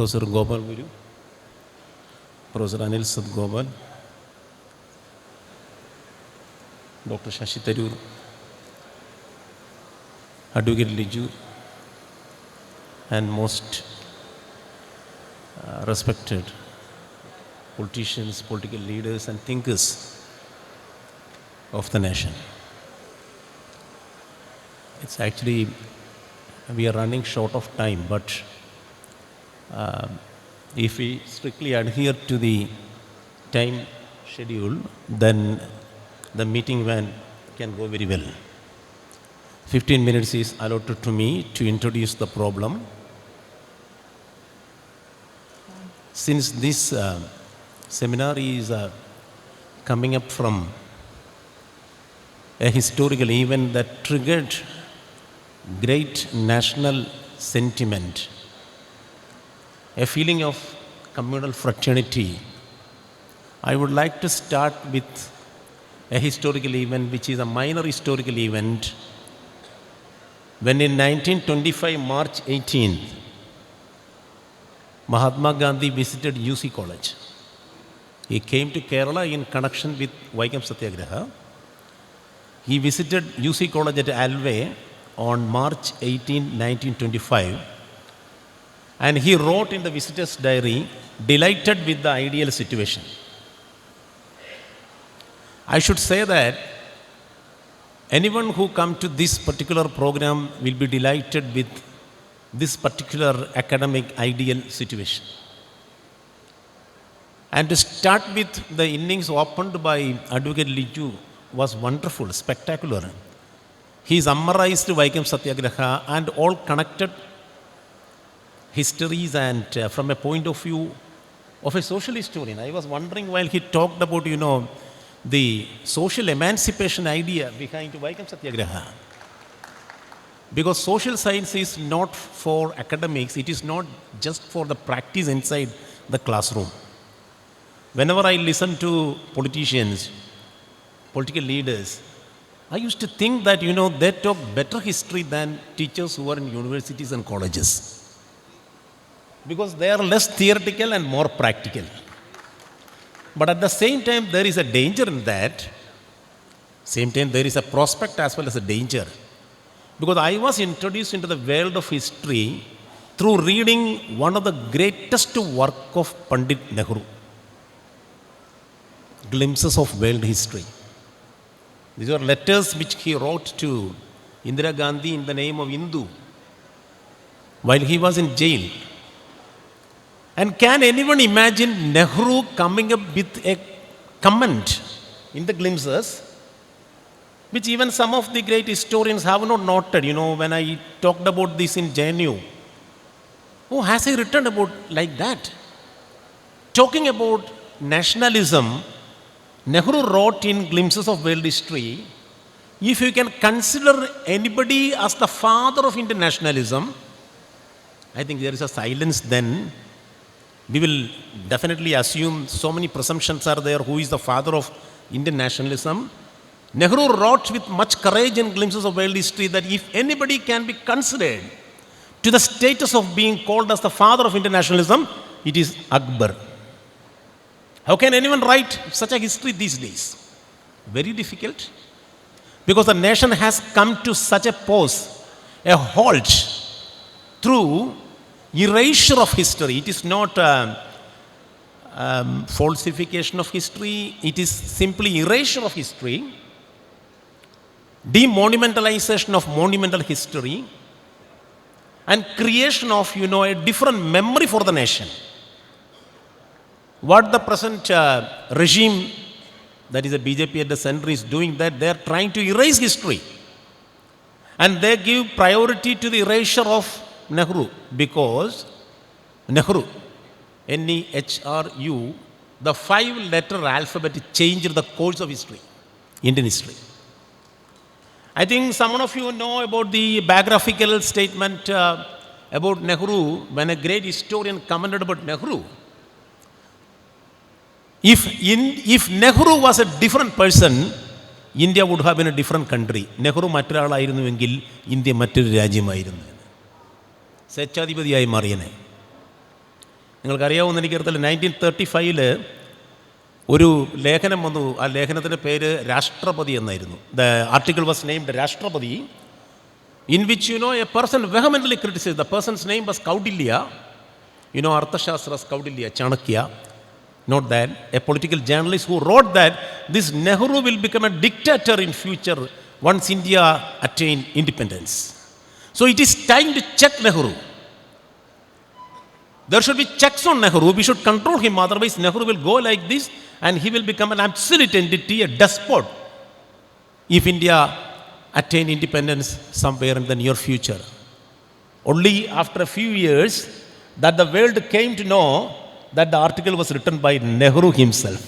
Professor Gopal Guru, Professor Anil Sadgopal, Dr. Shashi Tharoor, Advocate Liju, and most respected politicians, political leaders, and thinkers of the nation. It's actually, we are running short of time, but if we strictly adhere to the time schedule, then the meeting can go very well. 15 minutes is allotted to me to introduce the problem. Since this seminar is coming up from a historical event that triggered great national sentiment, a feeling of communal fraternity, I would like to start with a historical event which is a minor historical event. When in 1925, March 18th, Mahatma Gandhi visited UC College. He came to Kerala in connection with Vaikam Satyagraha. He visited UC College at Alway on March 18, 1925, and he wrote in the visitor's diary, delighted with the ideal situation. I should say that anyone who comes to this particular program will be delighted with this particular academic ideal situation. And to start with, the innings opened by Advocate Liju was wonderful, spectacular. He summarized Vaikam Satyagraha and all connected histories, and from a point of view of a social historian. I was wondering while he talked about, the social emancipation idea behind Vaikam Satyagraha. Because social science is not for academics, it is not just for the practice inside the classroom. Whenever I listen to politicians, political leaders, I used to think that, they talk better history than teachers who are in universities and colleges. Because they are less theoretical and more practical. But at the same time, there is a danger in that. Same time, there is a prospect as well as a danger. Because I was introduced into the world of history through reading one of the greatest work of Pandit Nehru, Glimpses of World History. These are letters which he wrote to Indira Gandhi in the name of Hindu while he was in jail. And can anyone imagine Nehru coming up with a comment in the Glimpses, which even some of the great historians have not noted, when I talked about this in JNU. Oh, has he written about like that? Talking about nationalism, Nehru wrote in Glimpses of World History, if you can consider anybody as the father of Indian nationalism, I think there is a silence then. We will definitely assume so many presumptions are there who is the father of Indian nationalism. Nehru wrote with much courage in Glimpses of World History that if anybody can be considered to the status of being called as the father of Indian nationalism, it is Akbar. How can anyone write such a history these days? Very difficult. Because the nation has come to such a pause, a halt, through erasure of history. It is not falsification of history, it is simply erasure of history, demonumentalization of monumental history, and creation of, a different memory for the nation. What the present regime, that is the BJP at the center, is doing, that they are trying to erase history. And they give priority to the erasure of Nehru, because Nehru, Nehru, the 5-letter alphabet changed the course of history, Indian history. I think some of you know about the biographical statement about Nehru, when a great historian commented about Nehru. If Nehru was a different person, India would have been a different country. Nehru mattiralaayirunnuvenkil India mattoru rajyamayirunnu. Sechadipathiyayi mariyane. നിങ്ങൾക്കറിയാവുന്ന എനിക്കറിയത്തില്ല, 1935 ഒരു ലേഖനം വന്നു. ആ ലേഖനത്തിൻ്റെ പേര് രാഷ്ട്രപതി എന്നായിരുന്നു. ദ ആർട്ടിക്കിൾ വാസ് നെയിംഡ് രാഷ്ട്രപതി, in which a person vehemently criticized. The person's name was Kaudilya. Arthashastra's Kaudilya, Chanakya. Not that. A political journalist who wrote that this Nehru will become a dictator in future once India attain independence. So it is time to check Nehru. There should be checks on Nehru. We should control him. Otherwise, Nehru will go like this and he will become an absolute entity, a despot, if India attain independence somewhere in the near future. Only after a few years that the world came to know that the article was written by Nehru himself.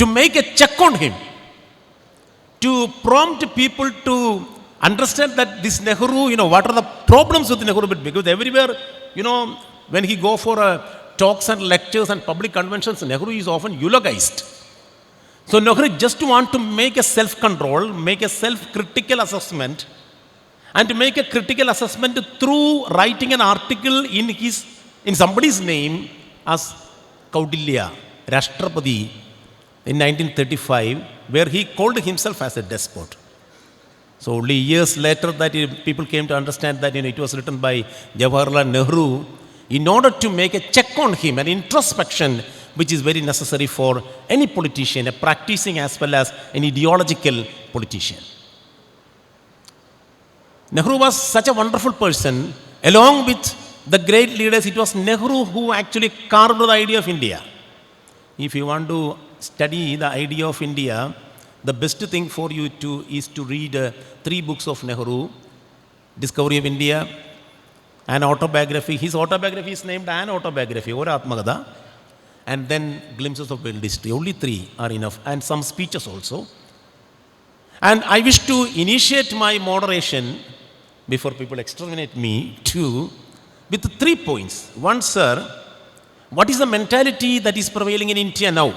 To make a check on him, to prompt people to understand that this Nehru, what are the problems with Nehru? Because everywhere, when he go for talks and lectures and public conventions, Nehru is often eulogized. So Nehru just want to make a self-control, make a self-critical assessment, and to make a critical assessment through writing an article in somebody's name as Kaudilya, Rashtrapati, in 1935, where he called himself as a despot. So only years later that people came to understand that it was written by Jawaharlal Nehru in order to make a check on him, an introspection which is very necessary for any politician, a practicing as well as an ideological politician. Nehru was such a wonderful person. Along with the great leaders, it was Nehru who actually carved the idea of India. If you want to study the idea of India, the best thing for you is to read 3 books of Nehru: Discovery of India, an autobiography. His autobiography is named An Autobiography, or Atmakatha, and then Glimpses of World History. Only 3 are enough, and some speeches also. And I wish to initiate my moderation before people exterminate me too with 3 points. One, sir, what is the mentality that is prevailing in India now?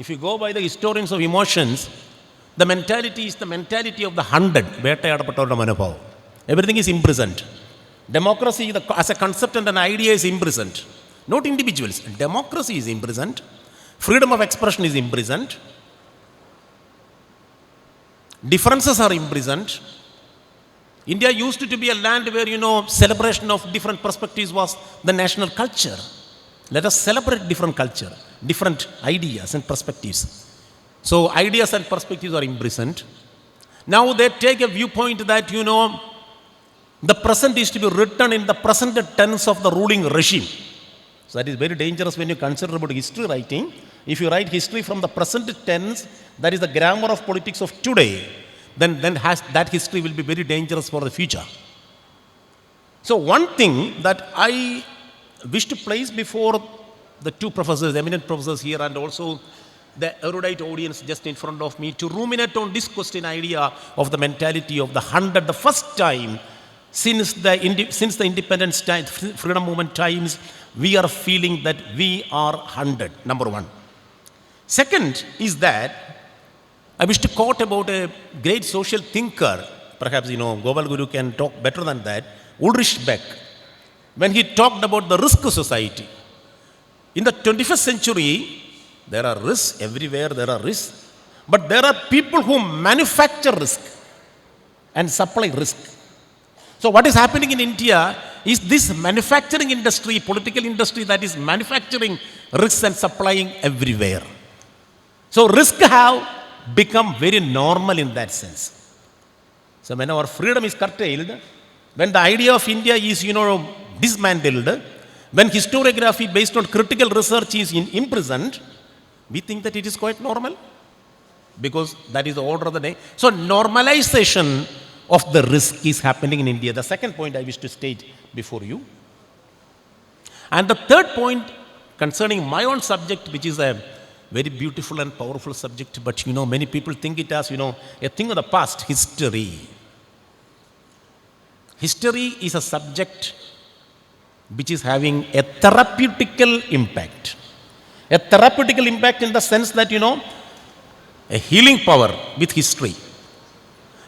If you go by the historians of emotions, the mentality is the mentality of the 100. Everything is imprisoned. Democracy as a concept and an idea is imprisoned. Not individuals. Democracy is imprisoned. Freedom of expression is imprisoned. Differences are imprisoned. India used to be a land where, celebration of different perspectives was the national culture. Let us celebrate different culture, different ideas and perspectives. So ideas and perspectives are imprisoned. Now they take a viewpoint that, the present is to be written in the present tense of the ruling regime. So that is very dangerous when you consider about history writing. If you write history from the present tense, that is the grammar of politics of today, then that history will be very dangerous for the future. So one thing that I wish to place before the 2 professors, eminent professors here, and also the erudite audience just in front of me, to ruminate on this question idea of the mentality of the 100, the first time since the independence time, freedom movement times, we are feeling that we are 100, number 1. Second is that I wish to quote about a great social thinker, perhaps, Gopal Guru can talk better than that, Ulrich Beck, when he talked about the risk society. In the 21st century, there are risks everywhere, there are risks, but there are people who manufacture risk and supply risk. So what is happening in India is this manufacturing industry, political industry that is manufacturing risks and supplying everywhere. So risk have become very normal in that sense. So when our freedom is curtailed, when the idea of India is, dismantled, when historiography based on critical research is imprisoned, we think that it is quite normal because that is the order of the day. So normalization of the risk is happening in India. The second point I wish to state before you. And the third point concerning my own subject, which is a very beautiful and powerful subject, but many people think it as, a thing of the past, history. History is a subject which is having a therapeutical impact. A therapeutical impact in the sense that, a healing power with history.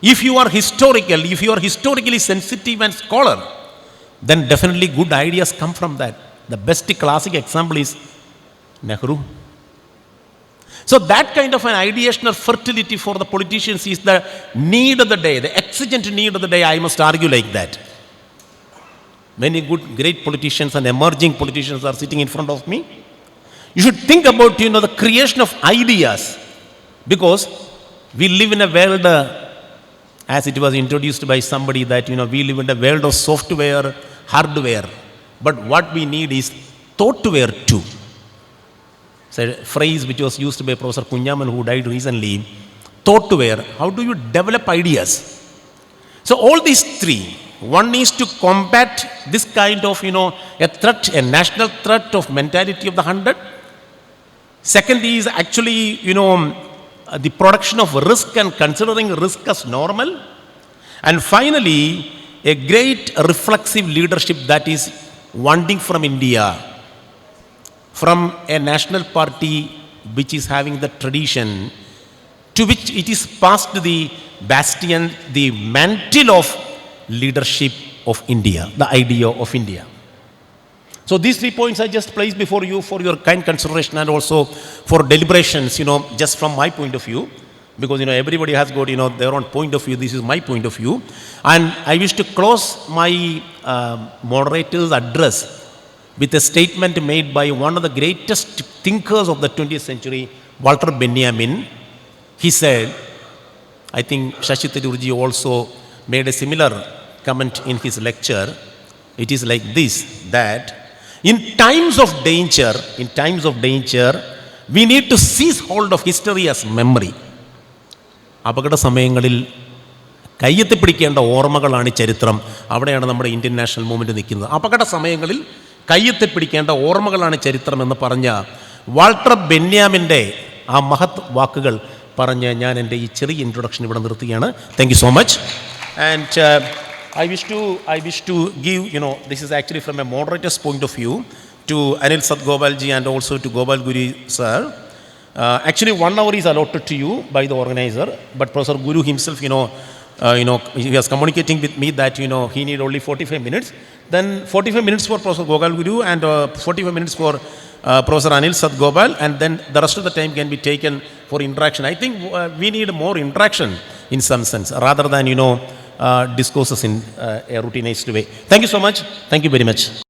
If you are historical, if you are historically sensitive and scholar, then definitely good ideas come from that. The best classic example is Nehru. So that kind of an ideational fertility for the politicians is the need of the day, the exigent need of the day, I must argue like that. Many good, great politicians and emerging politicians are sitting in front of me. You should think about, the creation of ideas, because we live in a world, as it was introduced by somebody, that, we live in a world of software, hardware. But what we need is thoughtware too. It's a phrase which was used by Professor Kunyaman, who died recently. Thoughtware. How do you develop ideas? So all these three, one is to combat this kind of, a threat, a national threat of mentality of the 100. Second is actually, the production of risk and considering risk as normal. And finally, a great reflexive leadership that is wanting from India, from a national party which is having the tradition, to which it is passed the bastion, the mantle of leadership of India, the idea of India. So these 3 points I just placed before you for your kind consideration and also for deliberations, just from my point of view, because, everybody has got, their own point of view. This is my point of view. And I wish to close my moderator's address with a statement made by one of the greatest thinkers of the 20th century, Walter Benjamin. He said, I think Shashi Tharoorji also made a similar comment in his lecture. It is like this, that in times of danger, we need to seize hold of history as memory. അപകട സമയങ്ങളിൽ കയ്യെത്തിപ്പിടിക്കേണ്ട ഓർമ്മകളാണ് ചരിത്രം. അവിടെയാണ് നമ്മുടെ Indian national movement നിൽക്കുന്നത്. അപകട സമയങ്ങളിൽ കയ്യെത്തിപ്പിടിക്കേണ്ട ഓർമ്മകളാണ് ചരിത്രം എന്ന് പറഞ്ഞ വാൾട്ടർ ബെന്യാമിൻ്റെ ആ മഹത് വാക്കുകൾ പറഞ്ഞ് ഞാൻ എൻ്റെ ഈ ചെറിയ ഇൻട്രൊഡക്ഷൻ ഇവിടെ നിർത്തുകയാണ്. Thank you so much. And I wish to give, this is actually from a moderator's point of view, to Anil Sadgobalji and also to Gopal Guru sir. Actually 1 hour is allotted to you by the organizer, but Professor Guru himself, he was communicating with me that, he need only 45 minutes. Then 45 minutes for Professor Gopal Guru and 45 minutes for Professor Anil Sadgopal, and then the rest of the time can be taken for interaction. I think we need more interaction in some sense, rather than, discourses in a routinized way. Thank you so much. Thank you very much.